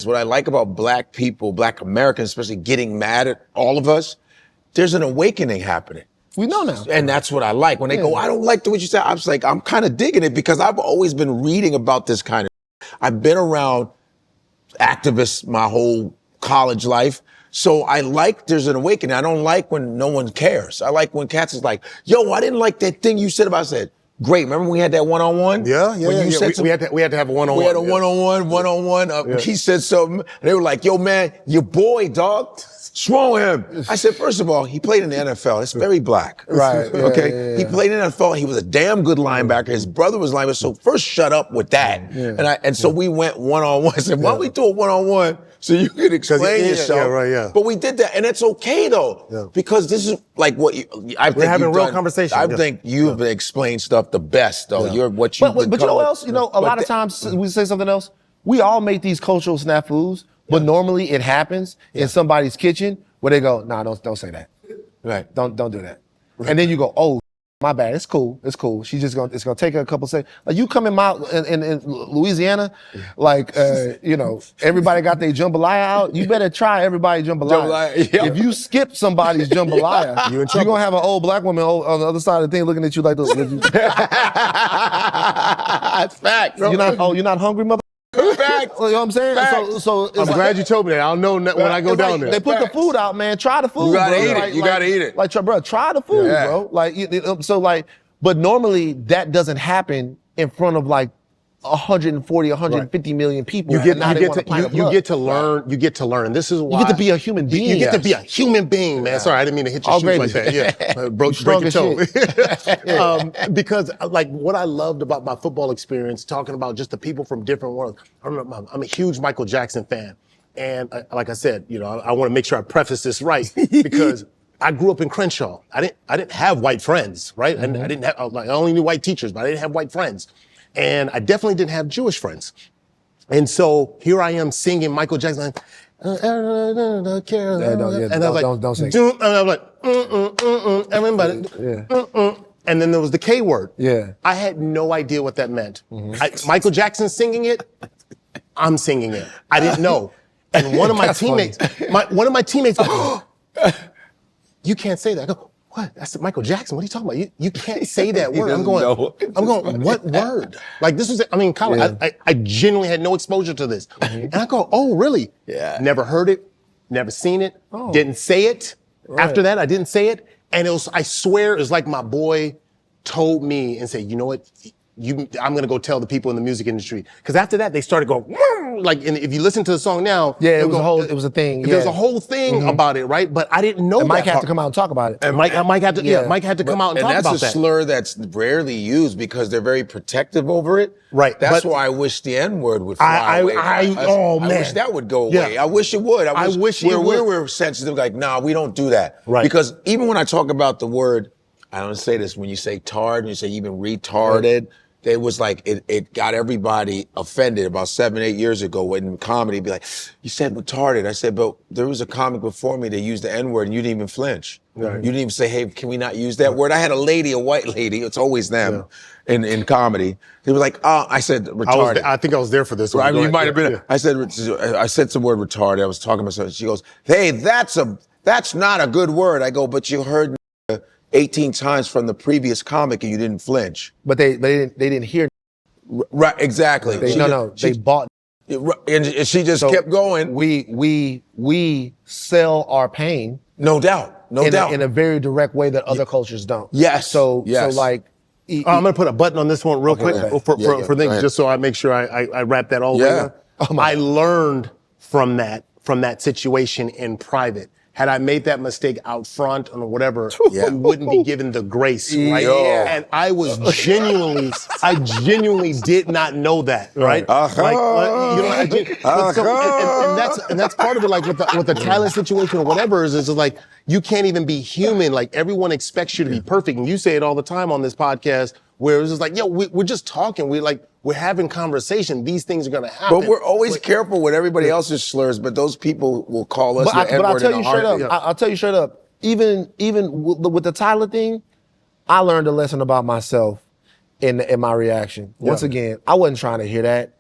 What I like about black people, black Americans, especially getting mad at all of us, there's an awakening happening. We know now. And that's what I like. When they go, I don't like the way you say, I was like, I'm kind of digging it because I've always been reading about this kind of, I've been around activists my whole college life. So I like there's an awakening. I don't like when no one cares. I like when cats is like, yo, I didn't like that thing you said about, I said, great. Remember when we had that one-on-one? Yeah. We had to have a one-on-one. We had a one-on-one. He said something, and they were like, yo, man, your boy, dog. What's wrong with him? I said, first of all, he played in the NFL. It's very black. Right. Okay. He played in the NFL. He was a damn good linebacker. His brother was linebacker. So first shut up with that. And so we went one-on-one. I said, why don't we do a one-on-one so you can explain yourself? But we did that. And it's okay though. Because this is like what we're having real conversation. I think you've explained stuff the best though. You're what you But you know what else? You know, a lot of times we say something else. We all make these cultural snafus. But normally it happens in somebody's kitchen where they go, nah, don't say that. Right. Don't do that. Right. And then you go, oh, my bad. It's cool. It's gonna take her a couple seconds. Like you come in Louisiana, like you know, everybody got their jambalaya out. You better try everybody's jambalaya. If you skip somebody's jambalaya, you're gonna have an old black woman on the other side of the thing looking at you like this. That's fact. You're not hungry, mother. Fact. You know what I'm saying? So I'm glad you told me that. I'll know when I go down there. They put the food out, man. Try the food. You gotta bro. eat it. You gotta eat it. Like, bro, try the food, bro. Like, but normally that doesn't happen in front of like 140, 150 million people. You get to learn. This is why you get to be a human being. You get to be a human being, man. Sorry, I didn't mean to hit your shoes like that. Yeah, broke your toe. Because like what I loved about my football experience, talking about just the people from different worlds. I'm a huge Michael Jackson fan, and like I said, you know, I want to make sure I preface this right because I grew up in Crenshaw. I didn't have white friends, right? And I didn't have I only knew white teachers, but I didn't have white friends. And I definitely didn't have Jewish friends. And so here I am singing Michael Jackson. And I was like, don't sing. And I was like, everybody. And then there was the K word. Yeah. I had no idea what that meant. Michael Jackson singing it, I'm singing it. I didn't know. And one of my teammates, goes, you can't say that. I go, what? That's Michael Jackson. What are you talking about? You can't say that word. I'm going, what word? Like this was, college. I genuinely had no exposure to this. And I go, oh, really? Yeah. Never heard it, never seen it, didn't say it. Right. After that, I didn't say it. And it was, I swear, it was like my boy told me and said, you know what? I'm going to go tell the people in the music industry. Because after that, they started going, like, and if you listen to the song now. Yeah, it was a thing. There's a whole thing about it, right? But I didn't know and Mike that had to come out and talk about it. And Mike had to come out and talk about that. And that's a slur that's rarely used because they're very protective over it. Right. That's why I wish the N-word would fly away. I wish that would go away. I wish it would. I wish it would. We were sensitive, like, nah, we don't do that. Right. Because even when I talk about the word, I don't say this, when you say tard, and you say even retarded, it was like, it got everybody offended about 7-8 years ago when comedy be like, you said retarded. I said, but there was a comic before me that used the N-word and you didn't even flinch. Right. You didn't even say, hey, can we not use that word? I had a white lady, it's always them in comedy. They were like, oh, I said retarded. I think I was there for this one. I mean, you might have been. I said some word retarded. I was talking about something. She goes, hey, that's not a good word. I go, but you heard 18 times from the previous comic and you didn't flinch. But they didn't hear. Right, exactly. They bought. And she just kept going. We sell our pain. No doubt. In a very direct way that other cultures don't. Yes. I'm gonna put a button on this one real quick for things, just so I make sure I wrap that all the way up. I learned from that situation in private. Had I made that mistake out front or whatever, we wouldn't be given the grace, right? Yeah. And I was genuinely did not know that, right? And that's part of it. Like with the Tyler situation or whatever is like you can't even be human. Like everyone expects you to be perfect, and you say it all the time on this podcast. Where it's just like, yo, we're just talking. We're having conversation. These things are gonna happen. But we're always careful with everybody else's slurs. But those people will call us the N-word in a heartbeat. I'll tell you straight up. Even with the Tyler thing, I learned a lesson about myself in my reaction. Once again, I wasn't trying to hear that.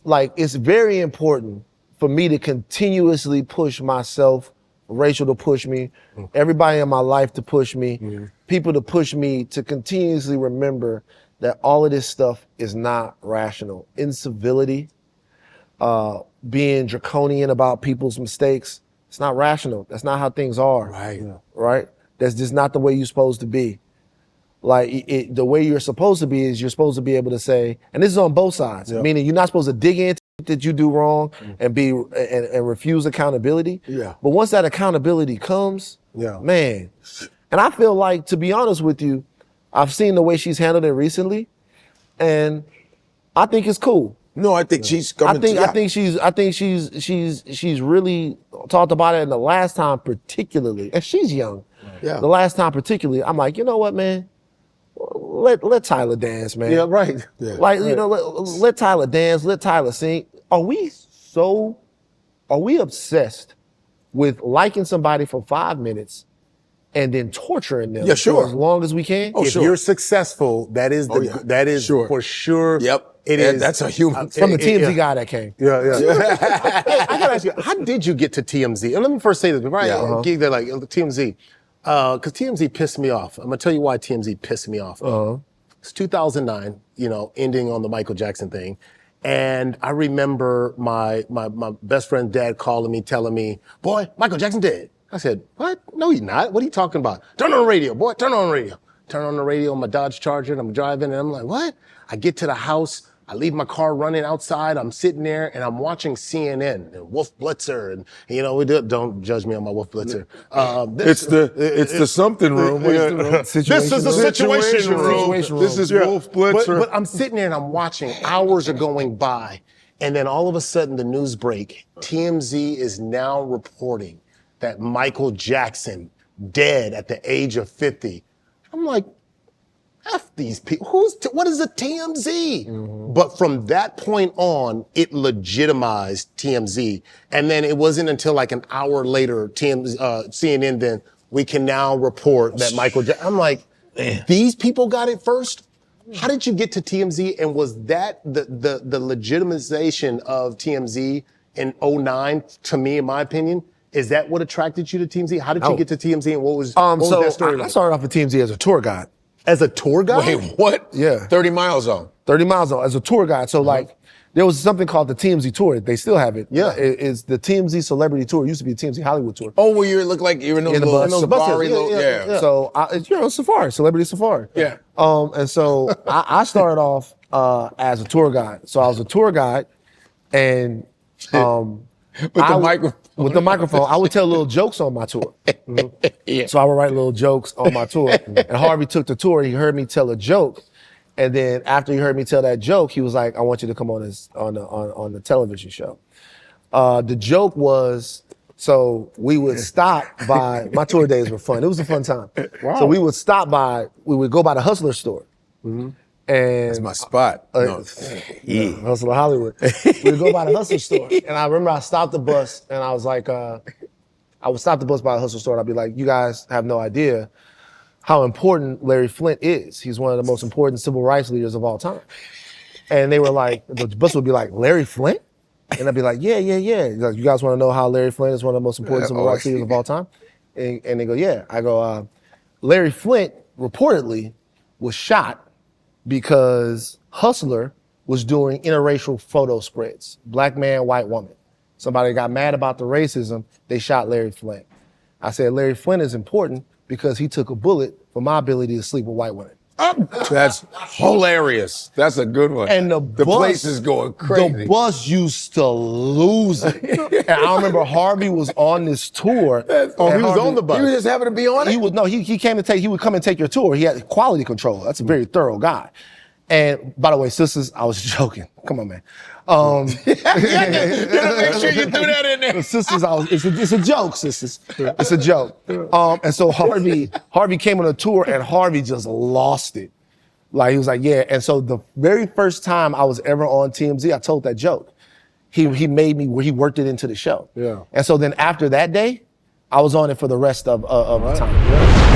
like, it's very important for me to continuously push myself, Rachel to push me, everybody in my life to push me, people to push me to continuously remember that all of this stuff is not rational. Incivility, being draconian about people's mistakes, it's not rational. That's not how things are. Right. Right? That's just not the way you're supposed to be. Like, the way you're supposed to be is you're supposed to be able to say, and this is on both sides, meaning you're not supposed to dig into that you do wrong and refuse accountability. Yeah. But once that accountability comes, man, and I feel like, to be honest with you, I've seen the way she's handled it recently, and I think it's cool. No, I think she's coming. I think she's really talked about it, and the last time particularly, and she's young. Yeah. The last time particularly, I'm like, you know what, man? Let Tyler dance, man. Yeah, right. Yeah. Like, you know, let Tyler dance, let Tyler sing. Are we obsessed with liking somebody for 5 minutes and then torturing them for as long as we can? If you're successful, that is for sure. Yep. It is. That's a human. From the TMZ guy that came. Yeah. Hey, I gotta ask you, how did you get to TMZ? And let me first say this, right? They're like TMZ. Because TMZ pissed me off. I'm gonna tell you why TMZ pissed me off. It's 2009, ending on the Michael Jackson thing. And I remember my best friend's dad calling me, telling me, boy, Michael Jackson dead. I said, what? No, he's not. What are you talking about? Turn on the radio, boy, turn on the radio. Turn on the radio on my Dodge Charger, and I'm driving, and I'm like, what? I get to the house, I leave my car running outside, I'm sitting there, and I'm watching CNN, and Wolf Blitzer, and don't judge me on my Wolf Blitzer. It's the something room. This is the situation room. This is Wolf Blitzer. But I'm sitting there and I'm watching, hours are going by, and then all of a sudden the news break, TMZ is now reporting that Michael Jackson dead at the age of 50. I'm like, F these people. What is a TMZ? But from that point on, it legitimized TMZ. And then it wasn't until like an hour later, CNN then, we can now report that Michael Jackson. I'm like, these people got it first? How did you get to TMZ? And was that the legitimization of TMZ in 2009, to me, in my opinion? Is that what attracted you to TMZ? How did you get to TMZ, and what was that story like? I started off at TMZ as a tour guide. As a tour guide? Wait, what? Yeah. 30 miles on. 30 miles on as a tour guide. So like, there was something called the TMZ Tour. They still have it. Yeah. It's the TMZ Celebrity Tour. It used to be the TMZ Hollywood Tour. Oh, where you look like you're in the bus. safari. Yeah. So, safari, celebrity safari. Yeah. And so I started off as a tour guide. So I was a tour guide, and with the microphone, I would tell little jokes on my tour. So I would write little jokes on my tour. And Harvey took the tour. He heard me tell a joke, and then after he heard me tell that joke, he was like, "I want you to come on the television show." The joke was, so we would stop by. My tour days were fun. It was a fun time. Wow. So we would go by the Hustler store. And that's my spot. Hustler Hollywood. We'd go by the Hustler store. And I remember I stopped the bus, and I was like, I would stop the bus by the Hustler store, and I'd be like, you guys have no idea how important Larry Flynt is. He's one of the most important civil rights leaders of all time. And they were like, the bus would be like, Larry Flynt? And I'd be like, yeah. Like, you guys want to know how Larry Flynt is one of the most important civil rights leaders of all time? And they go, yeah. I go, Larry Flynt reportedly was shot because Hustler was doing interracial photo spreads. Black man, white woman. Somebody got mad about the racism, they shot Larry Flynt. I said, Larry Flynt is important because he took a bullet for my ability to sleep with white women. That's hilarious. That's a good one. And the place is going crazy. The bus used to lose it. And I remember Harvey was on this tour. He was on the bus. He was just having to be on it? He would come and take your tour. He had quality control. That's a very thorough guy. And by the way, sisters, I was joking. Come on, man. You gotta make sure you threw that in there. Sisters, it's a joke, sisters. It's a joke. And so Harvey came on a tour, and Harvey just lost it. Like, he was like, yeah. And so the very first time I was ever on TMZ, I told that joke. He made me where he worked it into the show. Yeah. And so then after that day, I was on it for the rest of the time.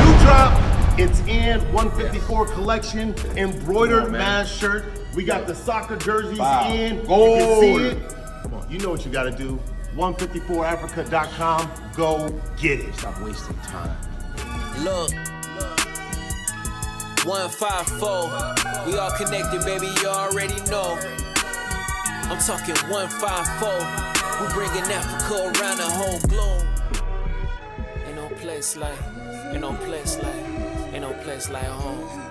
New drop. It's in 154 collection, embroidered mask shirt. We got the soccer jerseys Wow. in. Gold. You can see it. Come on, you know what you gotta do. 154africa.com. Go get it. Stop wasting time. Look, 154, we all connected, baby, you already know. I'm talking 154, we bringing Africa around the whole globe. Ain't no place like home.